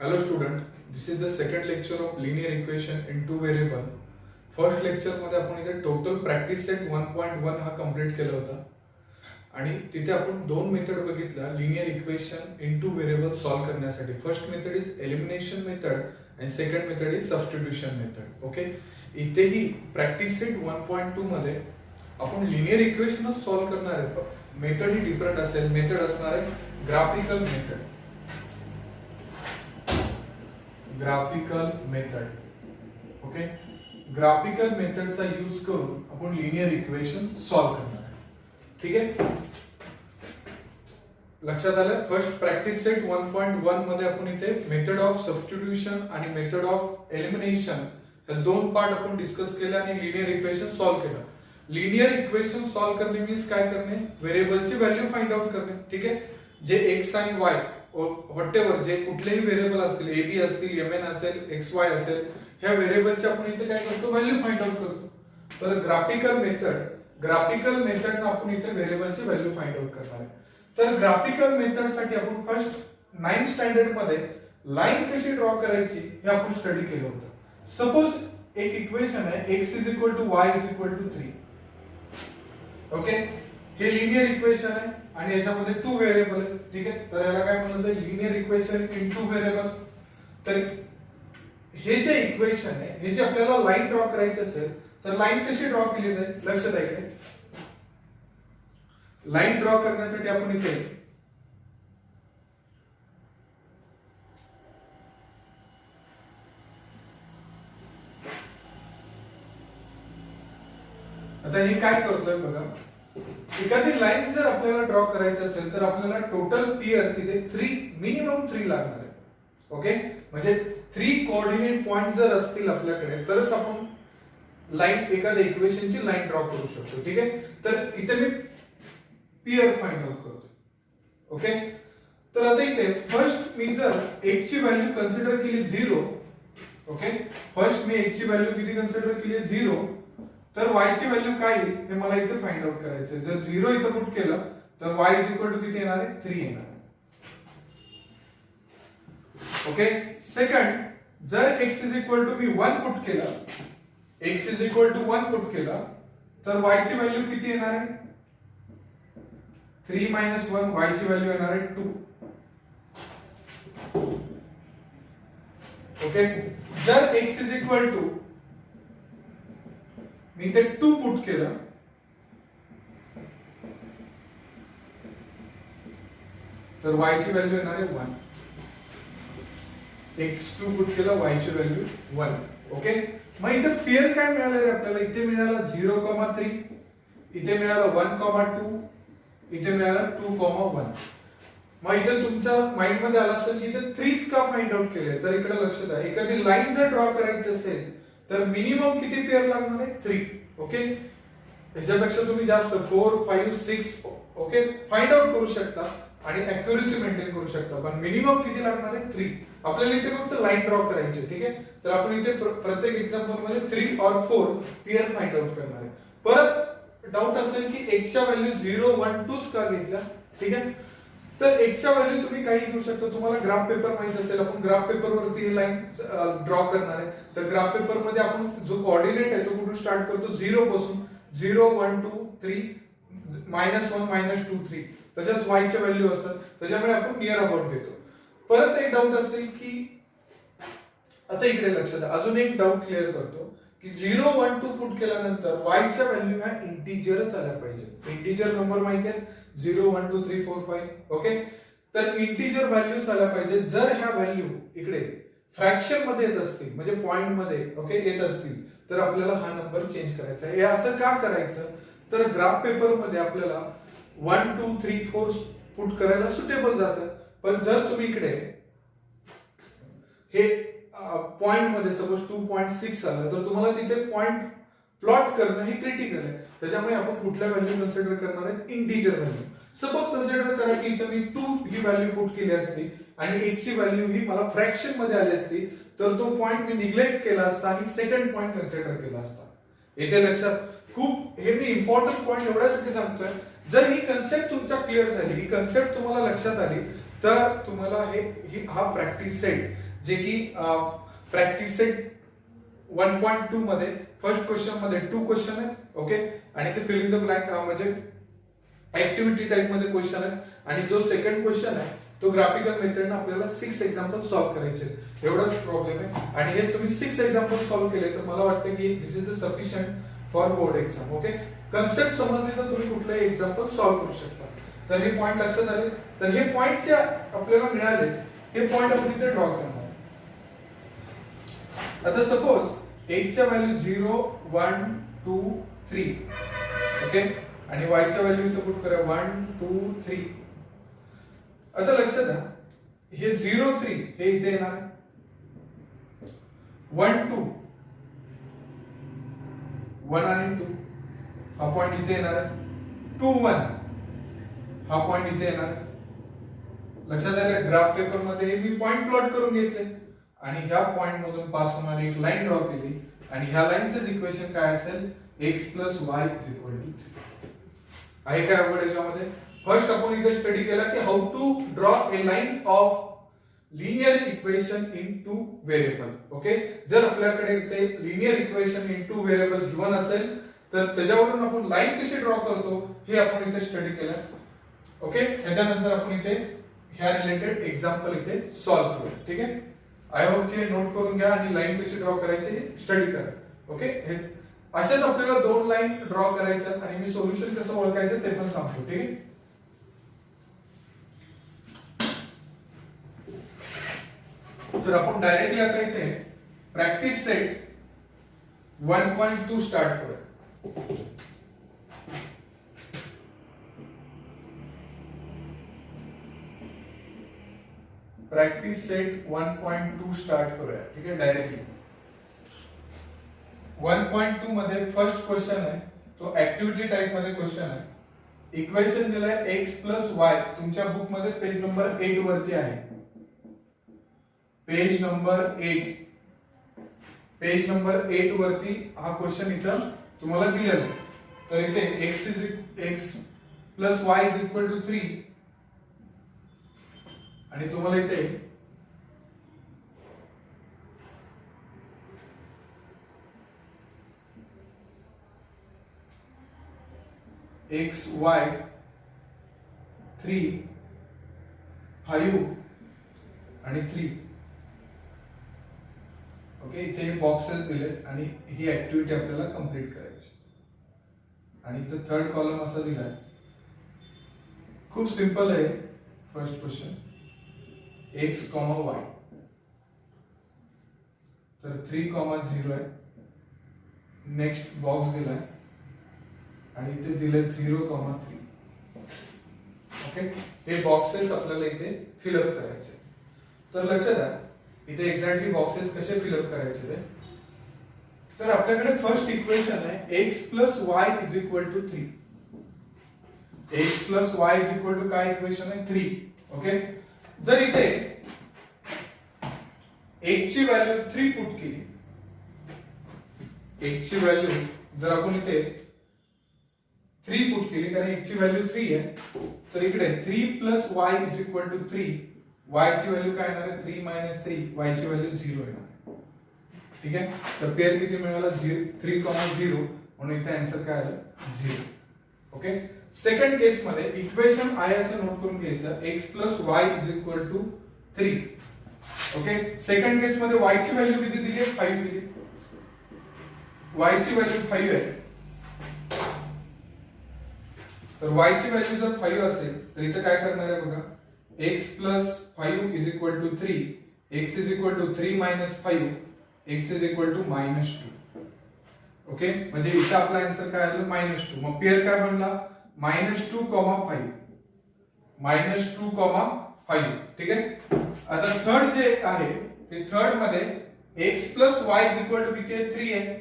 Hello student, this is the second lecture of linear equation in two variable. First lecture मध्ये आपण इथे total practice set 1.1 हा complete केला होता आणि तिथे आपण दोन मेथड बघितल्या linear equation in two variable solve करण्यासाठी. First method is elimination method आणि second method is substitution method. Okay, इथेही प्रॅक्टिस सेट 1.2 मध्ये आपण लिनियर इक्वेशन सॉल्व्ह करणार आहे. मेथड ही डिफरंट असेल. मेथड असणार आहे graphical method. Graphical method. Okay, graphical मेथडचा यूज करून आपण लिनियर इक्वेशन सॉल्व्ह करणार आहे. ठीक आहे, लक्षात आलं. फर्स्ट प्रॅक्टिस सेट 1.1 मध्ये आपण इथे मेथड ऑफ सबस्टिट्यूशन आणि मेथड ऑफ एलिमिनेशन हे दोन पार्ट आपण डिस्कस केले आणि लिनियर इक्वेशन सॉल्व्ह केलं. लिनियर इक्वेशन सॉल्व्ह करणे मीन्स काय करणे, व्हेरिएबलची व्हॅल्यू फाइंड आउट करणे. ठीक आहे, जे एक्स आणि वाय व्हॉटेवर जे कुठलेही व्हेरिएबल असतील, ए बी असतील, एम एन असेल, एक्स वाय असेल, ह्या व्हेरिएबलची आपण इथे काय करतो, व्हॅल्यू फाइंड आउट करतो. तर ग्राफिकल मेथड आपण इथे व्हेरिएबलची व्हॅल्यू फाइंड आउट करणार आहे. तर ग्राफिकल मेथड साठी आपण फर्स्ट 9th स्टँडर्ड मध्ये लाईन कशी ड्रॉ करायची हे आपण स्टडी केलं होतं. सपोज एक इक्वेशन आहे x is equal to y is equal to 3. Okay, हे लिनियर इक्वेशन आहे आणि याच्यामध्ये टू व्हेरिएबल आहे. ठीक आहे, तर याला काय म्हणायचं, linear equation in two variable. तर हे जे इक्वेशन आहे, हे जे आपल्याला लाईन ड्रॉ करायची असेल तर लाईन कशी ड्रॉ केली जाईल, लक्षात आहे का. लाईन ड्रॉ करण्यासाठी आपण इथे आता हे काय करतोय बघा. एखादी लाईन जर आपल्याला ड्रॉ करायची असेल तर आपल्याला टोटल पियर तिथे मिनिमम 3 लागणार आहे. ओके, म्हणजे 3 कोऑर्डिनेट पॉइंट जर असतील आपल्याकडे तरच आपण लाईन एखाद्या इक्वेशनची लाईन ड्रॉ करू शकतो. ठीक आहे, तर इथे मी पियर फाइंड आउट करतो. ओके, तर आता इथे फर्स्ट मी जर x ची व्हॅल्यू कन्सिडर केली 0. ओके, फर्स्ट मी x ची व्हॅल्यू किती कन्सिडर केली 0, तर y ची व्हॅल्यू काय येईल हे मला इथे फाइंड आउट करायचं आहे. जर 0 इथे पुट केलं तर y इज इक्वल टू किती येणार आहे, 3 येणार आहे. ओके, सेकंड जर x इज इक्वल टू मी 1 पुट केलं, x is equal to 1 put केलं तर y ची व्हॅल्यू किती येणार आहे, 3 मायनस 1, y ची व्हॅल्यू येणार आहे 2. ओके, जर x इज इक्वल टू मी ते 2 पुट केलं तर y ची व्हॅल्यू येणार आहे 1. x2 पुट केलं, y ची व्हॅल्यू 1. ओके, मग इथे पेअर काय मिळालं रे आपल्याला, इथे मिळाला 0,3, इथे मिळाला 1,2, इथे मिळाला 2,1. मग इथे तुमच्या माइंड मध्ये आला असेल की इथे 3 का फाइंड आउट केले, तर इकडे लक्षात आहे एखादी लाईन जर ड्रॉ करायची असेल तर मिनिमम किती पेअर लागणार आहे, 3. ओके, याच्यापेक्षा तुम्ही जास्त 4, 5, 6 ओके फाइंड आउट करू शकता आणि अॅक्युरेसी मेंटेन करू शकता, पण मिनिमम किती लागणार आहे, 3. आपल्याला इथे फक्त लाईन ड्रॉ करायची. ठीक आहे, तर आपण इथे प्रत्येक एक्झाम्पल मध्ये 3 और 4 पेअर फाइंड आउट करणार आहे. परत डाऊट असेल की x च्या व्हॅल्यू 0, 1, 2 का घेतल्या. ठीक आहे, तर x च्या व्हॅल्यू तुम्ही काही घेऊ शकता. तुम्हाला ग्राफ पेपर माहित असेल, आपण ग्राफ पेपर वरती ही लाईन ड्रॉ करणार आहे. तर ग्राफ पेपर मध्ये आपण जो कोऑर्डिनेट आहे तो कुठून स्टार्ट करतो, 0 पासून. 0, 1, 2, 3, -1, -2, 3. तशाच y च्या व्हॅल्यू असतात, त्याच्यामुळे आपण नियर अबाउट घेतो. परत एक डाऊट असेल की आता इकडे लक्षात आहे, अजून एक डाऊट क्लिअर करतो की 0, 1, 2 पुट केल्यानंतर y च्या व्हॅल्यू ह्या इंटिजरच आल्या पाहिजे. इंटिजर नंबर माहिती आहे, 0, 1, 2, 3, 4, 5. ओके, तर इंटिजर व्हॅल्यूज आल्या पाहिजे. जर ह्या व्हॅल्यू इकडे फ्रॅक्शन मध्ये येत असतील, म्हणजे पॉइंट मध्ये ओके येत असतील, तर आपल्याला हा नंबर चेंज करायचा आहे. हे असं का करायचं, तर ग्राफ पेपर मध्ये आपल्याला 1, 2, 3, 4 पुट करायला सुटेबल जातं. पण जर तुम्ही इकडे हे पॉइंट मध्ये सपोज 2.6 आलं तर तुम्हाला तिथे पॉइंट प्लॉट करणं हे क्रिटिकल आहे. त्याच्यामुळे आपण कुठल्या व्हॅल्यू कन्सिडर करणार आहेत, इंटिजर व्हॅल्यू. सपोज कन्सिडर करा की इथे मी 2 ही व्हॅल्यू पुट केली असती आणि x ची व्हॅल्यू ही मला फ्रॅक्शन मध्ये आली असती, तर तो पॉइंट मी निग्लेक्ट केला असता आणि सेकंड पॉइंट कन्सिडर केला असता. इथे लक्षात खूप हे मी इम्पॉर्टंट पॉइंट एवढ्यासाठी सांगतोय, जर ही कन्सेप्ट तुमच्या क्लिअर झाली, ही कन्सेप्ट तुम्हाला लक्षात आली, तर तुम्हाला हा प्रॅक्टिस सेट जे की प्रॅक्टिस सेट 1.2 मध्ये फर्स्ट क्वेश्चन मध्ये 2 क्वेश्चन आहेत. ओके, आणि ते फिलिंग द ब्लँक म्हणजे ऍक्टिव्हिटी टाइप मध्ये क्वेश्चन आहेत. आणि जो सेकंड क्वेश्चन आहे तो ग्राफिकल मेथडने आपल्याला 6 एक्झाम्पल सॉल्व्ह करायचे. एवढाच प्रॉब्लेम आहे. आणि हे तुम्ही 6 एक्झाम्पल सॉल्व्ह केले तर मला वाटतं की this is the sufficient for board exam. Okay, concept समजली तर तुम्ही कुठलाही एक्झाम्पल सॉल्व्ह करू शकता. तर हे पॉइंट लक्षात आले. तर हे पॉइंट जे आपल्याला मिळाले हे पॉइंट आपण इथे ड्रॉ करणार. आता सपोज x च्या व्हॅल्यू 0 1 2 3. ओके, आणि y च्या व्हॅल्यू इथे पुट करा 1 2 3. आता लक्षात द्या हे 0 3 हे इथे येणार, 1 2 1 आणि 2 हा पॉइंट इथे येणार, 2 1 हा पॉइंट इथे येणार. लक्षात आलं. ग्राफ पेपर मध्ये मी पॉइंट प्लॉट करून घेतले आणि ह्या पॉइंट मधून पास होणारी एक लाईन ड्रॉ केली आणि ह्या लाईनचं इक्वेशन काय असेल x + y = 3. आहे काय अवघड याच्यामध्ये? फर्स्ट आपण इथे स्टडी केला की how to draw a line of linear equation in 2 variable. Okay, जर आपल्याकडे इथे linear equation in 2 variable given असेल तर त्याच्यावरून आपण लाईन कशी ड्रॉ करतो हे आपण इथे स्टडी केलं. ओके, याच्यानंतर आपण इथे ह्या रिलेटेड एक्झाम्पल इथे सॉल्व्ह करू. ठीक आहे, आय होप की नोट करून घ्या आणि लाईन कशी ड्रॉ करायची स्टडी करा. ओके, हे असेच आपल्याला 2 लाईन ड्रॉ करायच्यात आणि मी सोल्युशन कसं ओळखायचं ते पण सांगतो. ठीक आहे, तर आपण डायरेक्टली आता इथे प्रॅक्टिस सेट 1.2 स्टार्ट करूया. प्रॅक्टिस सेट 1.2 स्टार्ट करूया. ठीक आहे, डायरेक्टली 1.2 मध्ये फर्स्ट क्वेश्चन आहे तो ऍक्टिव्हिटी टाइप मध्ये क्वेश्चन आहे. इक्वेशन दिलाय x + y. तुमच्या बुक मध्ये पेज नंबर 8 वरती आहे. पेज नंबर 8, पेज नंबर 8 वरती हा क्वेश्चन इथं तुम्हाला दिलेला आहे. तर इथे x + y = 3 आणि तुम्हाला इथे x y 3 5 आणि 3. ओके, इथे बॉक्सेस दिलेत आणि ही ऍक्टिव्हिटी आपल्याला कंप्लीट करायची. आणि इथे थर्ड कॉलम असा दिलाय, खूप सिंपल आहे. फर्स्ट क्वेश्चन x, y तर 3, 0 आहे. नेक्स्ट बॉक्स दिलाय आणि इथे दिले 0, 3. ओके, हे बॉक्सेस आपल्याला इथे फिलअप करायचे. तर लक्षात द्या इथे एक्झॅक्टली बॉक्सेस कसे फिलअप करायचे ते. तर आपल्याकडे फर्स्ट इक्वेशन आहे x + y = 3. x + y = काय इक्वेशन आहे 3. ओके, जर इथे x ची व्हॅल्यू 3 पुट केली, x ची व्हॅल्यू जर आपण इथे 3 पुट केली कारण x ची व्हॅल्यू 3 आहे, तर इकडे 3 + y = 3. y ची व्हॅल्यू काय येणार आहे 3 - 3, y ची व्हॅल्यू 0 येणार. ठीक आहे, तर पेअर किती मिळाला 3, 0 म्हणून इथे आन्सर काय आलं 0. ओके, सेकंड केस मध्ये इक्वेशन आहे असं नोट करून घ्यायचं x + y = 3. ओके, सेकंड केस मध्ये y ची व्हॅल्यू किती दिली आहे 5 दिली. y ची व्हॅल्यू 5 आहे, तर y ची व्हॅल्यू जर 5 असेल तर इथे काय करणार आहे बघा, x + 5 = 3, x = 3 - 5, x = -2. ओके, म्हणजे इथे आपला आन्सर काय आलं -2. मग पेअर काय बनला -2, 5 -2, 5. ठीक आहे, आता थर्ड जे आहे ते थर्ड मध्ये x + y = किती आहे 3 आहे.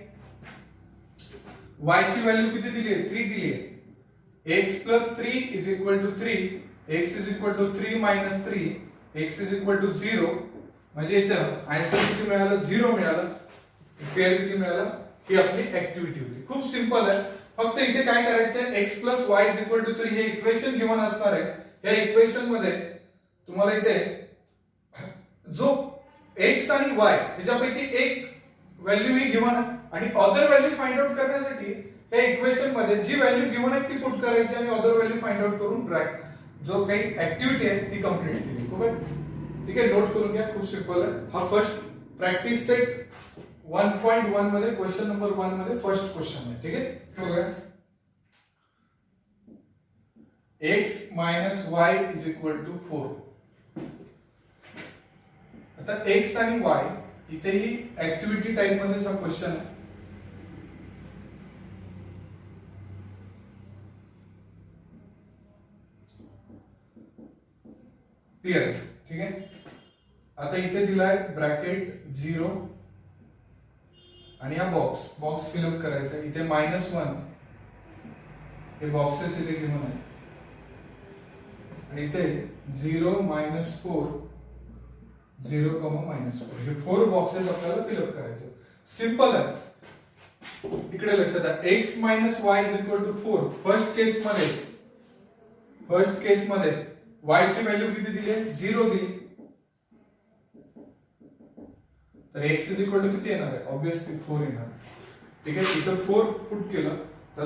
y ची व्हॅल्यू किती दिली आहे 3 दिली आहे. x + 3 = 3, x = 3 - 3, x = 0. म्हणजे इथं आन्सर किती मिळालं 0 मिळालं. पेअर किती मिळालं, ही आपली ऍक्टिव्हिटी होती. खूप सिंपल आहे. फक्त इथे काय करायचं आहे x + y = 3 हे इक्वेशन गिवन असणार आहे. या इक्वेशन मध्ये तुम्हाला इथे जो एक्स आणि वाय याच्यापैकी एक व्हॅल्यू ही गिव्हन आहे आणि अदर व्हॅल्यू फाइंड आउट करण्यासाठी या इक्वेशन मध्ये जी व्हॅल्यू गिव्हन आहे ती पुट करायची आणि अदर व्हॅल्यू फाइंड आउट करून जो काही ऍक्टिव्हिटी आहे ती कंप्लीट केली. ठीक आहे, नोट करून घ्या, खूप सिंपल आहे. हा फर्स्ट प्रॅक्टिस सेट 1.1 मध्ये क्वेश्चन नंबर 1 मध्ये फर्स्ट क्वेश्चन आहे. ठीक आहे, बघूया. x minus y is equal to 4. आता x आणि y इथेही ऍक्टिव्हिटी टाइप मध्ये हा क्वेश्चन आहे. क्लियर, ठीक आहे. आता इथे दिलाय ब्रॅकेट 0 आणि हा बॉक्स फिलअप करायचा. इथे -1 हे बॉक्सेस इथे घेऊन आहे आणि इथे 0 -4 0, -4 हे 4 बॉक्सेस आपल्याला फिलअप करायचे. सिंपल आहे. इकडे लक्षात द्या, x y is equal to 4. First केस मध्ये y ची व्हॅल्यू किती दिली आहे? 0 दिली. तर x इज इक्वल टू किती येणार आहे? ऑब्वियसली 4 येणार. ठीक आहे, इथं 4 पुट केलं तर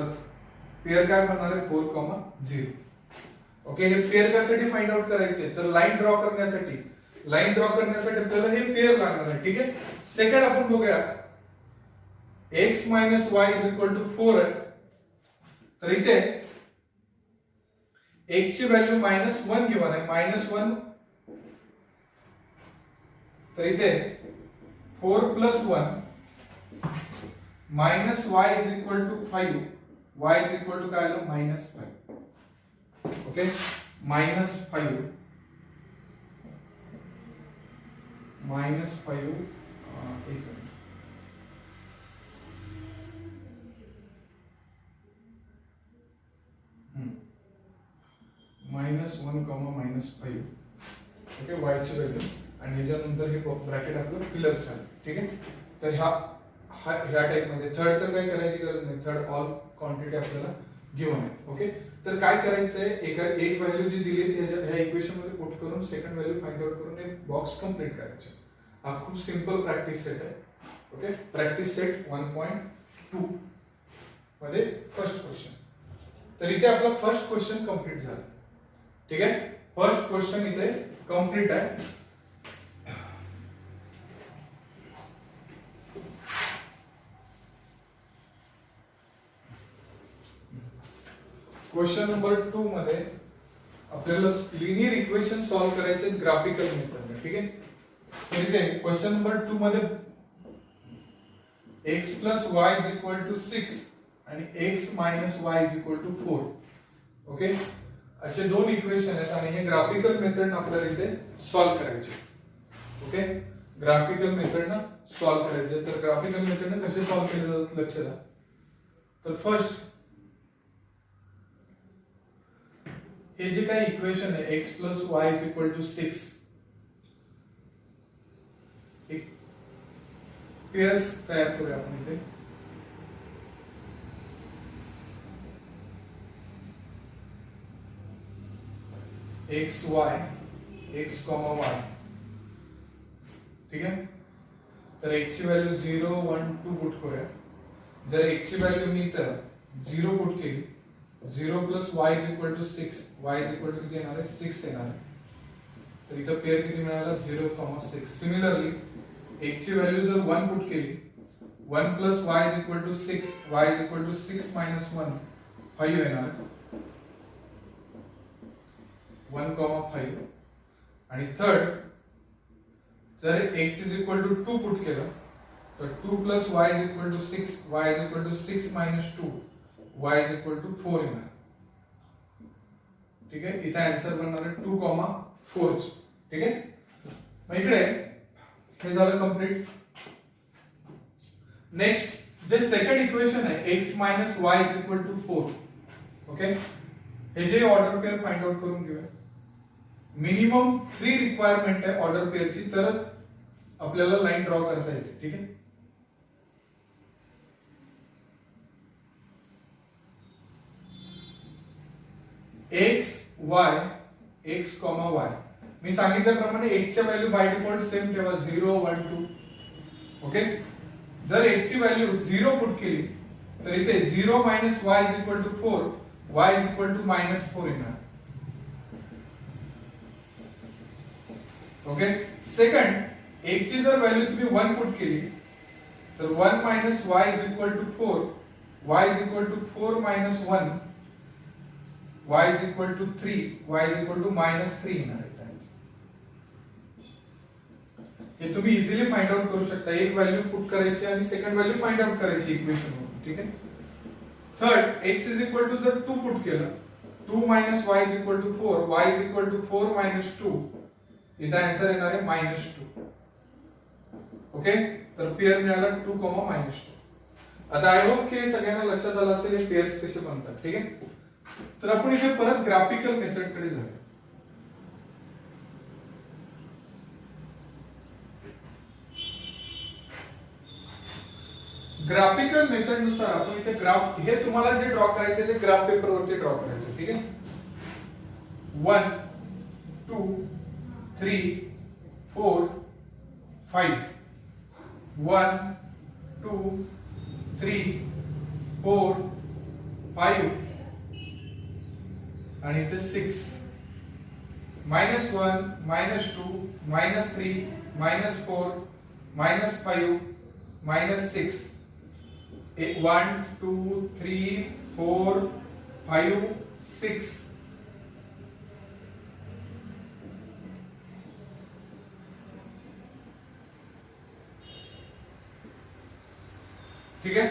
पेअर काय बनणार आहे? 4, 0. ओके, हे पेअर कशासाठी फाइंड आउट करायचे? तर लाईन ड्रॉ करण्यासाठी आपल्याला हे पेअर लागणार आहे. ठीक आहे, सेकंड आपण बघूया. x minus y is equal to 4 आहे. तर इथे x ची व्हॅल्यू -1 गिव्हन आहे, -1. तर इथे 4 + 1 -y is equal to 5. y is equal to काय आलं? -5. ओके, -5 एक मिनिट. -1, -5. ओके, y ची व्हॅल्यू आणि याच्यानंतर हे ब्रॅकेट आपलं फिलअप झालं. ठीक आहे, तर ह्या टाइप मध्ये थर्ड तर काय करायची गरज नाही. थर्ड ऑल क्वांटिटी आपल्याला गिव्हन आहे. ओके, तर काय करायचंय, एक व्हॅल्यू जी दिली ह्या इक्वेशन मध्ये पुट करून सेकंड व्हॅल्यू फाइंड आउट करून एक बॉक्स कंप्लीट करायचे. हा खूप सिंपल प्रॅक्टिस सेट आहे. ओके, प्रॅक्टिस सेट 1.2 मध्ये फर्स्ट क्वेश्चन. तर इथे आपला फर्स्ट क्वेश्चन कंप्लीट झाला. ठीक आहे, फर्स्ट क्वेश्चन इथे कंप्लीट आहे. क्वेश्चन नंबर 2 मध्ये आपल्याला लिनियर इक्वेशन सॉल्व्ह करायचे ग्राफिकल मेथडने. ठीक आहे, तर इथे क्वेश्चन नंबर 2 मध्ये x + y = 6 आणि x - y = 4. ओके, असे दोन इक्वेशन आहेत आणि हे ग्राफिकल मेथड आपल्याला इथे सॉल्व्ह करायचे. ओके, ग्राफिकल मेथडने सॉल्व्ह करायचे. तर ग्राफिकल मेथडने कसे सॉल्व्ह केले जातात लक्ष द्या. तर फर्स्ट हे जे काही इक्वेशन आहे x + y = 6, एक पेयर्स तयार करूया आपण इथे. x y x, y. ठीक आहे, तर x ची व्हॅल्यू 0, 1, 2 पुट करूया. जर x ची व्हॅल्यू मी इथं 0 पुट केली, 0 + y = 6, y = किती येणार आहे? 6 येणार आहे. तर इथं पेअर किती मिळाला? 0, 6. सिमिलरली x ची व्हॅल्यू जर 1 पुट केली, 1 + y = 6, y = 6 - 1, 5 येणार आहे. 1, 5. आणि थर्ड जर x = 2 पुट केलं तर 2 + y = 6, y = 6 - 2, y = 4 येणार. ठीक आहे, इथे आन्सर बनणार आहे 2, 4. ठीक आहे, मग इकडे हे झालं कंप्लीट. नेक्स्ट जे सेकंड इक्वेशन आहे x - y = 4. ओके, हे जे ऑर्डर पेअर फाइंड आउट करून घेऊया. मिनिमम 3 रिक्वायरमेंट आहे ऑर्डर पेअरची, तर आपल्याला लाईन ड्रॉ करता येते. ठीक आहे, x y x, y. मी सांगितल्याप्रमाणे x ची व्हॅल्यू बाय डिफॉल्ट सेम ठेवा 0 1 2. ओके, जर x ची व्हॅल्यू 0 पुट केली तर इथे 0 y is equal to 4, y is equal to -4 येणार. ओके, सेकंड x ची जर व्हॅल्यू तुम्ही 1 पुट केली तर 1 y is equal to 4, y is equal to 4 1, y is equal to 3, y is equal to -3 येणार आहे. हे तुम्ही इझिली फाइंड आउट करू शकता. एक व्हॅल्यू पुट करायची आणि सेकंड व्हॅल्यू फाइंड आउट करायची इक्वेशन वरून. ठीक आहे. Third x is equal to जर 2 पुट केलं 2 y is equal to 4, y is equal to 4 2, इथं आन्सर येणार आहे -2. ओके, तर पेअर मिळाला 2, -2. आता आय होप की सगळ्यांना लक्षात आलं असेल हे पेअर्स कसे बनतात. ठीक आहे. तर आपण इथे परत ग्राफिकल मेथड कडे जाऊया. ग्राफिकल मेथड नुसार आपण इथे ग्राफ, हे तुम्हाला जे ड्रॉ करायचे ते ग्राफ पेपर वरती ड्रॉ करायचे. ठीक आहे. 1 2 3 4 5, 1 2 3 4 5 आणि इथे 6, -1 -2 -3 -4 -5 -6, 1 2 3 4 5 6. ठीक आहे.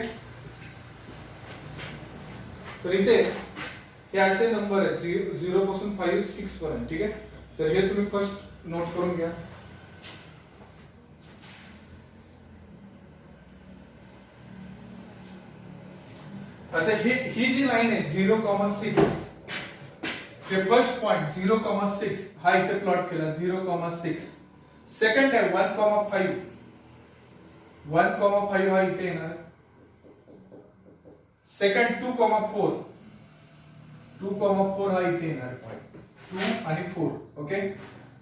तर इथे हे असे नंबर आहेत 0 पासून 5 6 पर्यंत. ठीक आहे. तर हे तुम्ही फर्स्ट नोट करून घ्या. आता ही जी लाईन आहे 0,6, हे फर्स्ट पॉइंट 0,6 हा इथे प्लॉट केला 0,6. सेकंड आहे 1,5, 1,5 हा इथे येणार. सेकंड 2,4, 2,4 हा इथे येणार पॉइंट 2 आणि 4. ओके,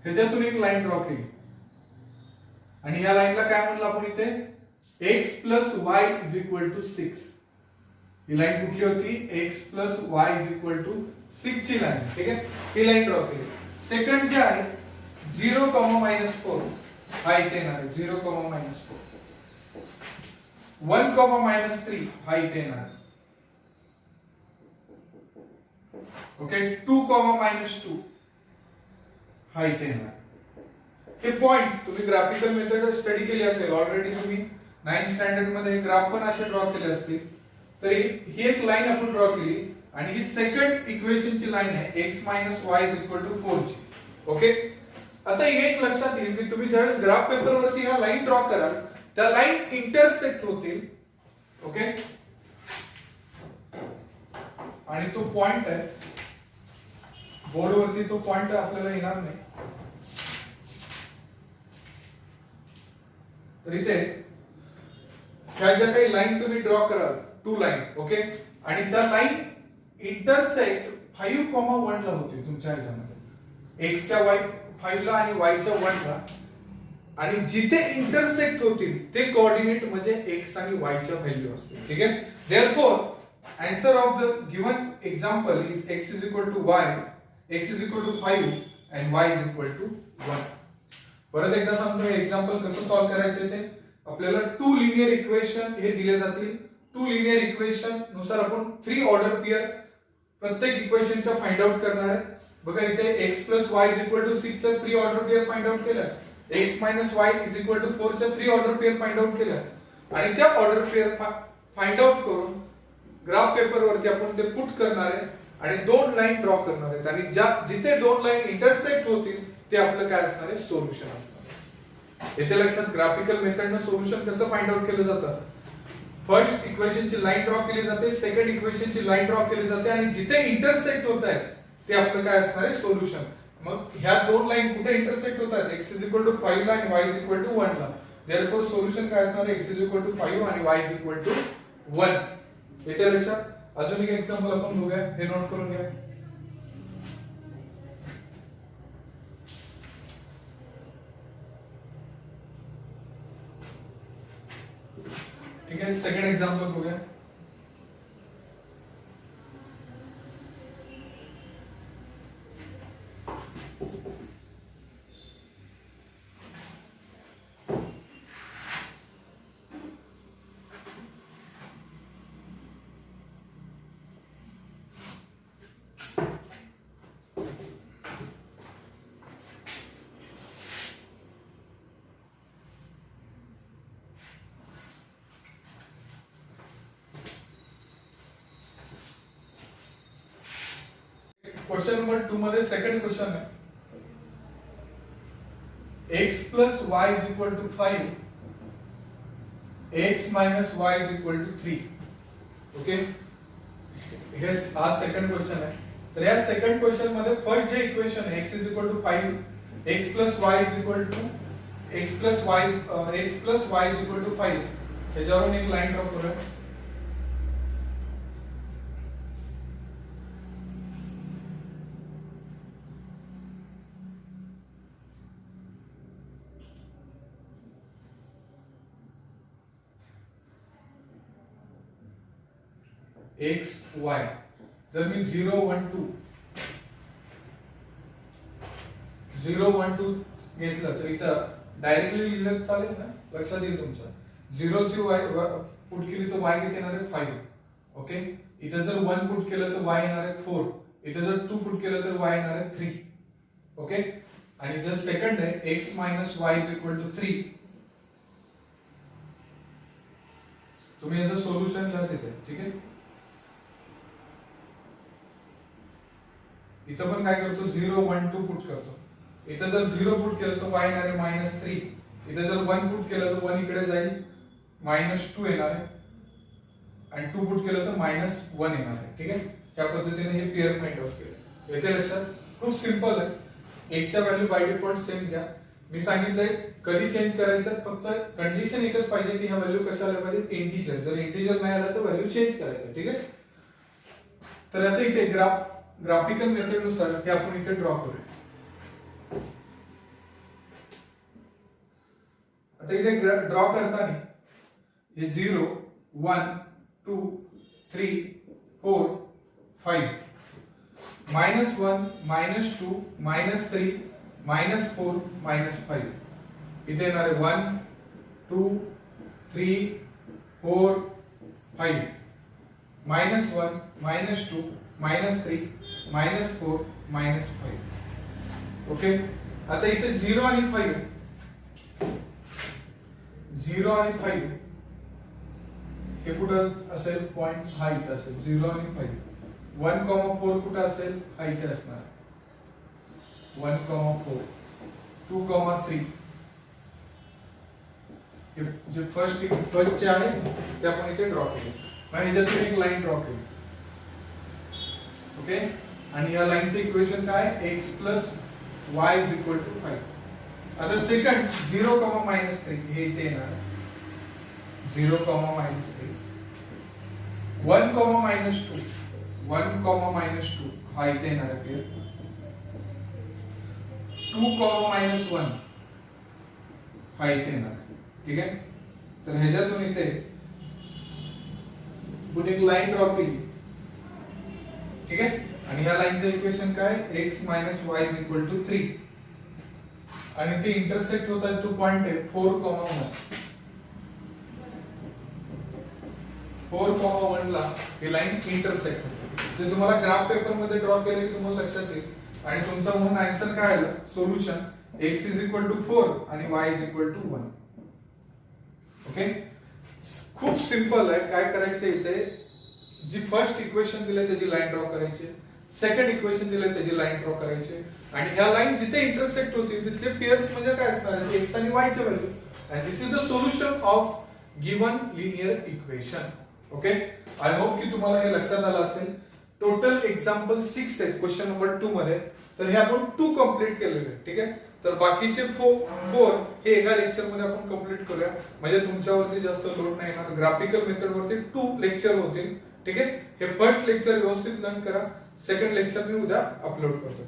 ह्याच्यातून एक लाईन ड्रॉ केली आणि या लाईनला काय म्हणलं आपण इथे x + y = 6. ही लाईन कुठली होती x + y = 6 ची लाईन. ठीक आहे. ही लाईन ड्रॉ केली. सेकंड जे आहे 0, -4 हा इथे येणार आहे 0, -4. 1, -3 हा इथे येणार. ओके, 2, -2 हा इथे येणार. हे पॉइंट तुम्ही ग्राफिकल मेथड स्टडी केली असेल ऑलरेडी. तुम्ही 9th स्टँडर्ड मध्ये ग्राफ पण असे ड्रॉ केले असतील. तरी ही एक लाईन आपण ड्रॉ केली आणि ही सेकंड इक्वेशनची लाईन आहे x - y = 4 ची. ओके, आता एक लक्षात येईल की तुम्ही ज्यावेळेस ग्राफ पेपर वरती ह्या लाईन ड्रॉ कराल त्या लाईन इंटरसेक्ट होतील. ओके, आणि तो पॉइंट आहे बोर्ड वरती, तो पॉइंट आपल्याला येणार नाही. तर इथे ह्या ज्या काही लाईन तुम्ही ड्रॉ कराल 2 लाईन. ओके, आणि त्या लाईन इंटरसेक्ट 5,1 ला होते तुमच्या ह्याच्यामध्ये, x च्या y 5 ला आणि y च्या 1 ला. आणि जिथे इंटरसेक्ट होतील ते कोऑर्डिनेट म्हणजे x आणि y च्या व्हॅल्यू असतील. ठीक आहे. Therefore answer of the given example is x = y, x = 5 and y = 1. परत एकदा सांगतो हे एक्झाम्पल कसं सॉल्व्ह करायचं ते. आपल्याला 2 लिनियर इक्वेशन हे दिले जातील. 2 लिनियर इक्वेशन नुसार आपण 3 ऑर्डर पेयर प्रत्येक इक्वेशनच्या फाइंड आउट करणार आहे. बघा इथे x + y = 6 च्या 3 ऑर्डर पेयर फाइंड आउट केल्या, x - y = 4 च्या 3 ऑर्डर पेयर फाइंड आउट केल्या आणि त्या ऑर्डर पेयर फाइंड आउट करून ग्राफ पेपर वरती आपण ते पुट करणार आहे आणि 2 लाईन ड्रॉ करणार आहेत आणि जिथे 2 लाईन इंटरसेक्ट होतील ते आपलं काय असणार आहे सोल्युशन असणार आहे. येथे लक्षात ग्राफिकल मेथडने सोल्युशन कसं फाइंड आउट केलं जातं. फर्स्ट इक्वेशनची लाईन ड्रॉ केली जाते, सेकंड इक्वेशनची लाईन ड्रॉ केली जाते आणि जिथे इंटरसेक्ट होत आहे ते आपलं काय असणार आहे सोल्युशन. मग ह्या 2 लाईन कुठे इंटरसेक्ट होतात x = 5 ला आणि y = 1 ला. देयरफॉर सोल्युशन काय असणार आहे x = 5 आणि y = 1. येते लक्षात. अजून एक एक्झाम्पल आपण बघूया, हे नोट करून घ्या. ठीक है, सेकंड एग्जांपल हो गया। क्वेश्चन नंबर 2 मध्ये सेकंड क्वेश्चन आहे, x plus y is equal to 5, x minus y is equal to 3. Okay, हे हा सेकंड क्वेश्चन आहे। तर या सेकंड क्वेश्चन मध्ये फर्स्ट जे इक्वेशन आहे x is equal to 5, x plus y is equal to x plus y is equal to 5, त्याच्यावरून एक लाईन ड्रॉ करूया। x y जर मी 0 1 2 घेतलं तर इथं डायरेक्टली लिहिलं चालेल ना, लक्षात येईल तुमच्या। 0 ची y पुट केली तर y किती येणार आहे 5, ओके। इथं जर 1 पुट केलं तर y येणार आहे 4, इथं जर 2 पुट केलं तर y येणार आहे 3, ओके। आणि जर सेकंड आहे x minus y is equal to 3, तुम्ही याचं सोल्युशन लिहा तिथे, ठीक आहे। इथं पण काय करतो 0 1 2 पुट करतो, इथं जर 0 पुट केलं तर y येणार आहे -3, इथं जर 1 पुट केलं तर 1 इकडे जाईल -2 येणार आहे, आणि 2 पुट केलं तर -1 येणार आहे, ठीक आहे। त्या पद्धतीने हे पेअर फाइंड आउट केलं। येते लक्षात, खूप सिंपल आहे। x च्या व्हॅल्यू बाय डिफॉल्ट सेम घ्या, मी सांगितलंय कधी चेंज करायचं, फक्त कंडिशन एकच पाहिजे की ह्या व्हॅल्यू कशा आल्या पाहिजे इंटिजर, जर इंटिजर नाही आला तर व्हॅल्यू चेंज करायचं, ठीक आहे। तर आता इथे ग्राफिकल मेथड नुसार हे आपण इथे ड्रॉ करूया। आता इथे ड्रॉ करताना हे 0 1 2 3 4 5 -1 -2 -3 -4 -5, इथे येणार आहे 1 2 3 4 5 -1 -2 -3 -4 -5, ओके। आता इथे 0 आणि 5 हे कुठं असेल पॉइंट, हा इथे असेल 0 आणि 5। 1,4 कुठं असेल, हा इथे असणार 1,4 2,3 जे फर्स्ट चे आहे ते आपण इथे ड्रॉ केले, मग ह्याच्यातून एक लाईन ड्रॉ केली, ओके। आणि या लाईनचं इक्वेशन काय, x plus y is equal to 5। आता सेकंड 0, -3 हे इथे येणार 0, -3 1, -2 हा इथे येणार आहे 2, -1 हा इथे येणार, ठीक आहे। तर ह्याच्यातून इथे पुढे एक लाईन ड्रॉ केली, ठीक आहे। आणि या लाईनचं इक्वेशन काय, x minus y is equal to 3, आणि ते इंटरसेक्ट होतात तो पॉइंट आहे 4,1 4,1 ला ही लाईन इंटरसेक्ट होते। ते तुम्हाला ग्राफ पेपर मध्ये ड्रॉ केले की तुम्हाला लक्षात येईल, आणि तुमचा म्हणून आन्सर काय आलं, solution x is equal to 4 आणि y is equal to 1, okay. खूप सिंपल आहे, काय करायचं इथे, जी फर्स्ट इक्वेशन दिले त्याची लाईन ड्रॉ करायची, सेकंड इक्वेशन दिले त्याची लाईन ड्रॉ करायची, आणि ह्या लाईन जिथे इंटरसेक्ट होतील तिथले पेयर्स म्हणजे काय असणार, x आणि y चे value, and this is the solution of given linear equation, okay. I hope की तुम्हाला हे लक्षात आलं असेल। टोटल एक्झाम्पल 6 आहेत क्वेश्चन नंबर 2 मध्ये, तर हे आपण 2 कंप्लीट केलेले, ठीक आहे। तर बाकीचे 4 हे एका लेक्चर मध्ये आपण कंप्लीट करूया, म्हणजे तुमच्यावरती जास्त लोड नाही येणार। ग्राफिकल मेथड वरती 2 लेक्चर होतील, ठीक आहे। हे फर्स्ट लेक्चर व्यवस्थित लर्न करा, सेकंड लेक्चर मी उद्या अपलोड करतो।